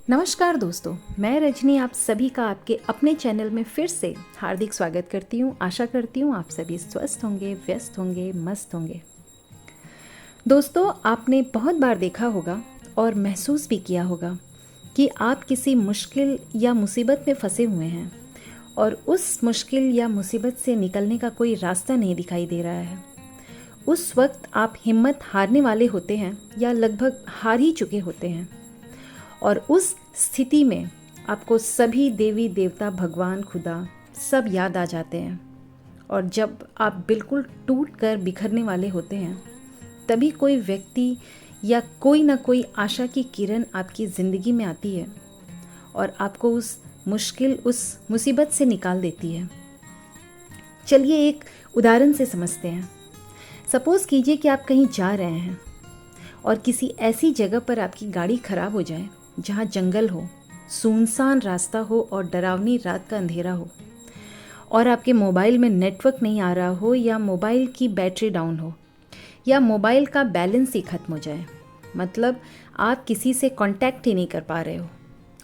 नमस्कार दोस्तों, मैं रजनी आप सभी का आपके अपने चैनल में फिर से हार्दिक स्वागत करती हूँ। आशा करती हूँ आप सभी स्वस्थ होंगे, व्यस्त होंगे, मस्त होंगे। दोस्तों, आपने बहुत बार देखा होगा और महसूस भी किया होगा कि आप किसी मुश्किल या मुसीबत में फंसे हुए हैं और उस मुश्किल या मुसीबत से निकलने का कोई रास्ता नहीं दिखाई दे रहा है। उस वक्त आप हिम्मत हारने वाले होते हैं या लगभग हार ही चुके होते हैं और उस स्थिति में आपको सभी देवी देवता, भगवान, खुदा सब याद आ जाते हैं। और जब आप बिल्कुल टूट कर बिखरने वाले होते हैं, तभी कोई व्यक्ति या कोई ना कोई आशा की किरण आपकी ज़िंदगी में आती है और आपको उस मुश्किल, उस मुसीबत से निकाल देती है। चलिए एक उदाहरण से समझते हैं। सपोज़ कीजिए कि आप कहीं जा रहे हैं और किसी ऐसी जगह पर आपकी गाड़ी खराब हो जाए जहाँ जंगल हो, सुनसान रास्ता हो और डरावनी रात का अंधेरा हो, और आपके मोबाइल में नेटवर्क नहीं आ रहा हो, या मोबाइल की बैटरी डाउन हो, या मोबाइल का बैलेंस ही ख़त्म हो जाए। मतलब आप किसी से कांटेक्ट ही नहीं कर पा रहे हो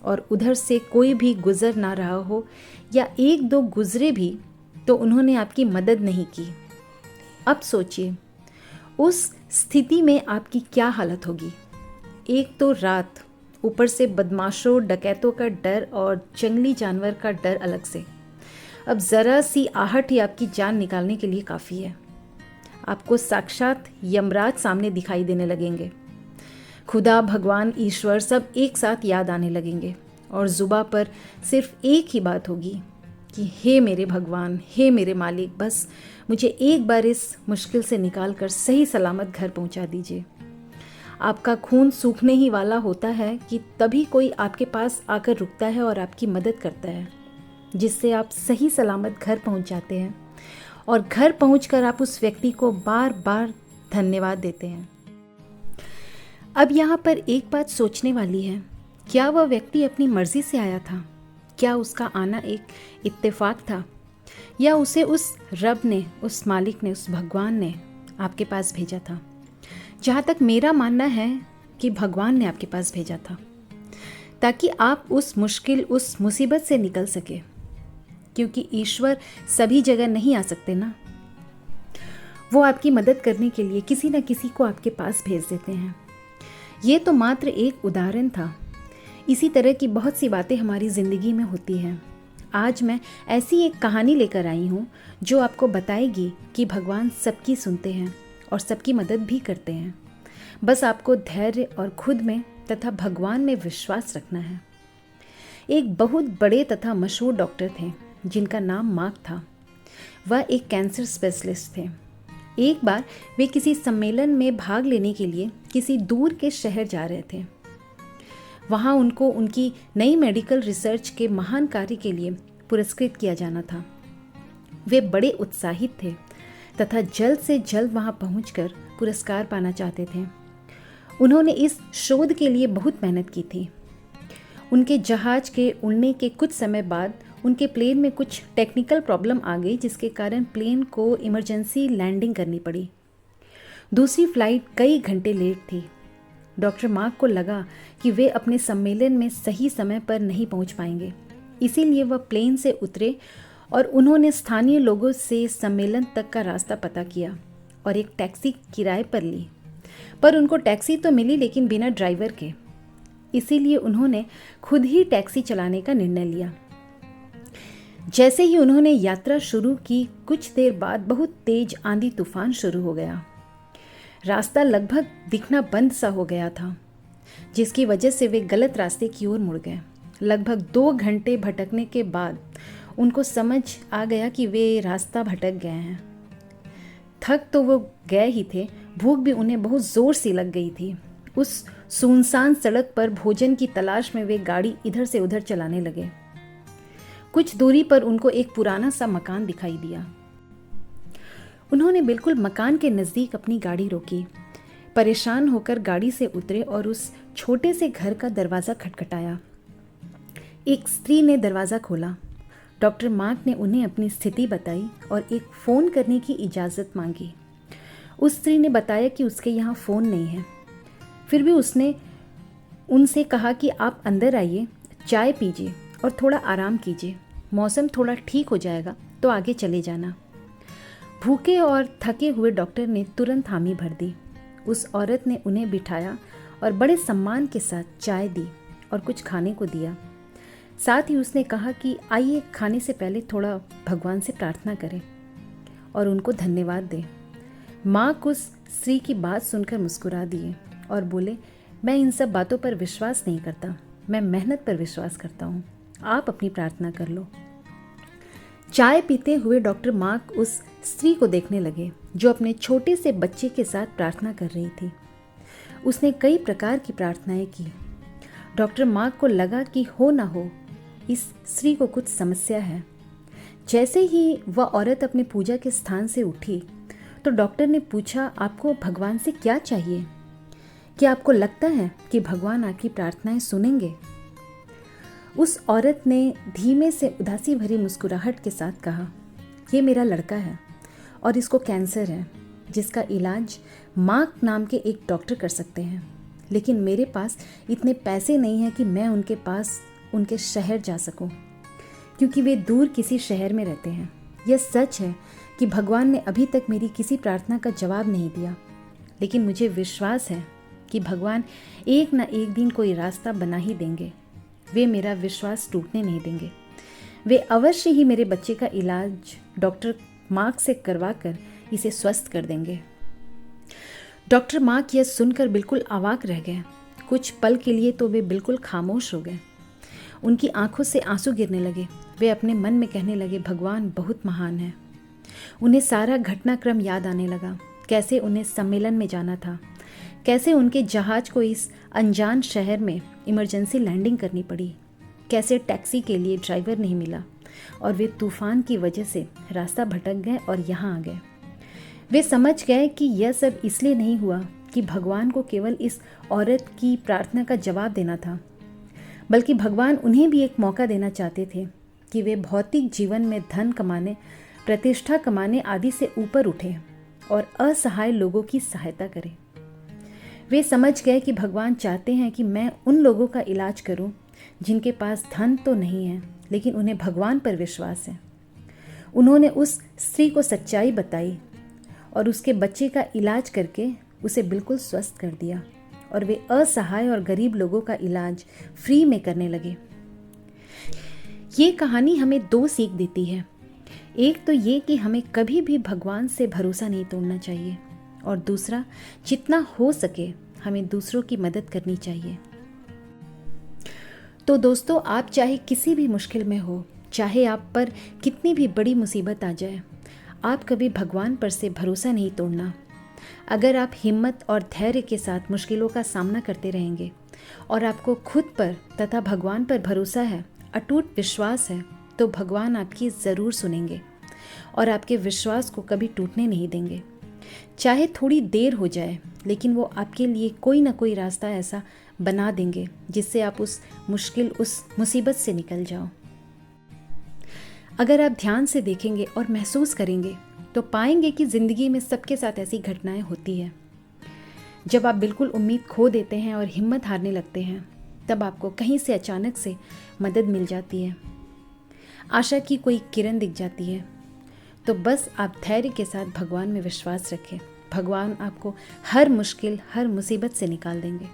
और उधर से कोई भी गुज़र ना रहा हो, या एक दो गुज़रे भी तो उन्होंने आपकी मदद नहीं की। अब सोचिए उस स्थिति में आपकी क्या हालत होगी। एक तो रात, ऊपर से बदमाशों, डकैतों का डर और जंगली जानवर का डर अलग से। अब ज़रा सी आहट ही आपकी जान निकालने के लिए काफ़ी है। आपको साक्षात यमराज सामने दिखाई देने लगेंगे। खुदा, भगवान, ईश्वर सब एक साथ याद आने लगेंगे और ज़ुबां पर सिर्फ एक ही बात होगी कि हे मेरे भगवान, हे मेरे मालिक, बस मुझे एक बार इस मुश्किल से निकाल कर सही सलामत घर पहुंचा दीजिए। आपका खून सूखने ही वाला होता है कि तभी कोई आपके पास आकर रुकता है और आपकी मदद करता है, जिससे आप सही सलामत घर पहुंच जाते हैं और घर पहुंचकर आप उस व्यक्ति को बार बार धन्यवाद देते हैं। अब यहाँ पर एक बात सोचने वाली है, क्या वह व्यक्ति अपनी मर्जी से आया था? क्या उसका आना एक इत्तेफाक था, या उसे उस रब ने, उस मालिक ने, उस भगवान ने आपके पास भेजा था? जहाँ तक मेरा मानना है कि भगवान ने आपके पास भेजा था, ताकि आप उस मुश्किल, उस मुसीबत से निकल सके, क्योंकि ईश्वर सभी जगह नहीं आ सकते ना। वो आपकी मदद करने के लिए किसी न किसी को आपके पास भेज देते हैं। ये तो मात्र एक उदाहरण था। इसी तरह की बहुत सी बातें हमारी ज़िंदगी में होती हैं। आज मैं ऐसी एक कहानी लेकर आई हूँ जो आपको बताएगी कि भगवान सबकी सुनते हैं और सबकी मदद भी करते हैं। बस आपको धैर्य और खुद में तथा भगवान में विश्वास रखना है। एक बहुत बड़े तथा मशहूर डॉक्टर थे जिनका नाम मार्क था। वह एक कैंसर स्पेशलिस्ट थे। एक बार वे किसी सम्मेलन में भाग लेने के लिए किसी दूर के शहर जा रहे थे। वहाँ उनको उनकी नई मेडिकल रिसर्च के महान कार्य के लिए पुरस्कृत किया जाना था। वे बड़े उत्साहित थे तथा जल्द से जल्द वहाँ पहुंचकर पुरस्कार पाना चाहते थे। उन्होंने इस शोध के लिए बहुत मेहनत की थी। उनके जहाज के उड़ने के कुछ समय बाद उनके प्लेन में कुछ टेक्निकल प्रॉब्लम आ गई, जिसके कारण प्लेन को इमरजेंसी लैंडिंग करनी पड़ी। दूसरी फ्लाइट कई घंटे लेट थी। डॉक्टर मार्क को लगा कि वे अपने सम्मेलन में सही समय पर नहीं पहुंच पाएंगे। इसीलिए वह प्लेन से उतरे और उन्होंने स्थानीय लोगों से सम्मेलन तक का रास्ता पता किया और एक टैक्सी किराए पर ली। पर उनको टैक्सी तो मिली, लेकिन बिना ड्राइवर के। इसीलिए उन्होंने खुद ही टैक्सी चलाने का निर्णय लिया। जैसे ही उन्होंने यात्रा शुरू की, कुछ देर बाद बहुत तेज आंधी तूफान शुरू हो गया। रास्ता लगभग दिखना बंद सा हो गया था, जिसकी वजह से वे गलत रास्ते की ओर मुड़ गए। लगभग 2 घंटे भटकने के बाद उनको समझ आ गया कि वे रास्ता भटक गए हैं। थक तो वो गए ही थे, भूख भी उन्हें बहुत ज़ोर से लग गई थी। उस सुनसान सड़क पर भोजन की तलाश में वे गाड़ी इधर से उधर चलाने लगे। कुछ दूरी पर उनको एक पुराना सा मकान दिखाई दिया। उन्होंने बिल्कुल मकान के नज़दीक अपनी गाड़ी रोकी। परेशान होकर गाड़ी से उतरे और उस छोटे से घर का दरवाज़ा खटखटाया। एक स्त्री ने दरवाज़ा खोला। डॉक्टर मार्क ने उन्हें अपनी स्थिति बताई और एक फ़ोन करने की इजाज़त मांगी। उस स्त्री ने बताया कि उसके यहाँ फ़ोन नहीं है। फिर भी उसने उनसे कहा कि आप अंदर आइए, चाय पीजिए और थोड़ा आराम कीजिए, मौसम थोड़ा ठीक हो जाएगा तो आगे चले जाना। भूखे और थके हुए डॉक्टर ने तुरंत हामी भर दी। उस औरत ने उन्हें बिठाया और बड़े सम्मान के साथ चाय दी और कुछ खाने को दिया। साथ ही उसने कहा कि आइए खाने से पहले थोड़ा भगवान से प्रार्थना करें और उनको धन्यवाद दें। मार्क उस स्त्री की बात सुनकर मुस्कुरा दिए और बोले, मैं इन सब बातों पर विश्वास नहीं करता, मैं मेहनत पर विश्वास करता हूँ, आप अपनी प्रार्थना कर लो। चाय पीते हुए डॉक्टर मार्क उस स्त्री को देखने लगे जो अपने छोटे से बच्चे के साथ प्रार्थना कर रही थी। उसने कई प्रकार की प्रार्थनाएं की। डॉक्टर मार्क को लगा कि हो ना हो इस स्त्री को कुछ समस्या है। जैसे ही वह औरत अपनी पूजा के स्थान से उठी तो डॉक्टर ने पूछा, आपको भगवान से क्या चाहिए? क्या आपको लगता है कि भगवान आपकी प्रार्थनाएं सुनेंगे? उस औरत ने धीमे से उदासी भरी मुस्कुराहट के साथ कहा, ये मेरा लड़का है और इसको कैंसर है जिसका इलाज मार्क नाम के एक डॉक्टर कर सकते हैं, लेकिन मेरे पास इतने पैसे नहीं हैं कि मैं उनके पास उनके शहर जा सकूं, क्योंकि वे दूर किसी शहर में रहते हैं। यह सच है कि भगवान ने अभी तक मेरी किसी प्रार्थना का जवाब नहीं दिया, लेकिन मुझे विश्वास है कि भगवान एक न एक दिन कोई रास्ता बना ही देंगे। वे मेरा विश्वास टूटने नहीं देंगे। वे अवश्य ही मेरे बच्चे का इलाज डॉक्टर मार्क से करवा कर इसे स्वस्थ कर देंगे। डॉक्टर मार्क यह सुनकर बिल्कुल अवाक रह गए। कुछ पल के लिए तो वे बिल्कुल खामोश हो गए। उनकी आंखों से आंसू गिरने लगे। वे अपने मन में कहने लगे, भगवान बहुत महान है। उन्हें सारा घटनाक्रम याद आने लगा, कैसे उन्हें सम्मेलन में जाना था, कैसे उनके जहाज को इस अनजान शहर में इमरजेंसी लैंडिंग करनी पड़ी, कैसे टैक्सी के लिए ड्राइवर नहीं मिला और वे तूफान की वजह से रास्ता भटक गए और यहाँ आ गए। वे समझ गए कि यह सब इसलिए नहीं हुआ कि भगवान को केवल इस औरत की प्रार्थना का जवाब देना था, बल्कि भगवान उन्हें भी एक मौका देना चाहते थे कि वे भौतिक जीवन में धन कमाने, प्रतिष्ठा कमाने आदि से ऊपर उठे और असहाय लोगों की सहायता करें। वे समझ गए कि भगवान चाहते हैं कि मैं उन लोगों का इलाज करूं जिनके पास धन तो नहीं है, लेकिन उन्हें भगवान पर विश्वास है। उन्होंने उस स्त्री को सच्चाई बताई और उसके बच्चे का इलाज करके उसे बिल्कुल स्वस्थ कर दिया और वे असहाय और गरीब लोगों का इलाज फ्री में करने लगे। ये कहानी हमें दो सीख देती है। एक तो ये कि हमें कभी भी भगवान से भरोसा नहीं तोड़ना चाहिए, और दूसरा, जितना हो सके हमें दूसरों की मदद करनी चाहिए। तो दोस्तों, आप चाहे किसी भी मुश्किल में हो, चाहे आप पर कितनी भी बड़ी मुसीबत आ जाए, आप कभी भगवान पर से भरोसा नहीं तोड़ना। अगर आप हिम्मत और धैर्य के साथ मुश्किलों का सामना करते रहेंगे और आपको खुद पर तथा भगवान पर भरोसा है, अटूट विश्वास है, तो भगवान आपकी ज़रूर सुनेंगे और आपके विश्वास को कभी टूटने नहीं देंगे। चाहे थोड़ी देर हो जाए, लेकिन वो आपके लिए कोई ना कोई रास्ता ऐसा बना देंगे जिससे आप उस मुसीबत से निकल जाओ। अगर आप ध्यान से देखेंगे और महसूस करेंगे तो पाएंगे कि ज़िंदगी में सबके साथ ऐसी घटनाएं होती है। जब आप बिल्कुल उम्मीद खो देते हैं और हिम्मत हारने लगते हैं, तब आपको कहीं से अचानक से मदद मिल जाती है, आशा की कोई किरण दिख जाती है। तो बस आप धैर्य के साथ भगवान में विश्वास रखें। भगवान आपको हर मुश्किल, हर मुसीबत से निकाल देंगे।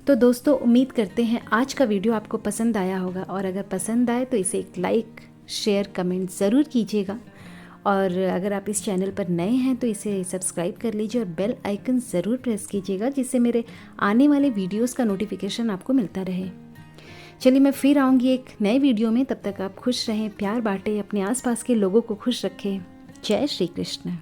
तो दोस्तों, उम्मीद करते हैं आज का वीडियो आपको पसंद आया होगा, और अगर पसंद आए तो इसे एक लाइक, शेयर, कमेंट ज़रूर कीजिएगा। और अगर आप इस चैनल पर नए हैं तो इसे सब्सक्राइब कर लीजिए और बेल आइकन ज़रूर प्रेस कीजिएगा, जिससे मेरे आने वाले वीडियोस का नोटिफिकेशन आपको मिलता रहे। चलिए, मैं फिर आऊँगी एक नए वीडियो में। तब तक आप खुश रहें, प्यार बांटें, अपने आसपास के लोगों को खुश रखें। जय श्री कृष्ण।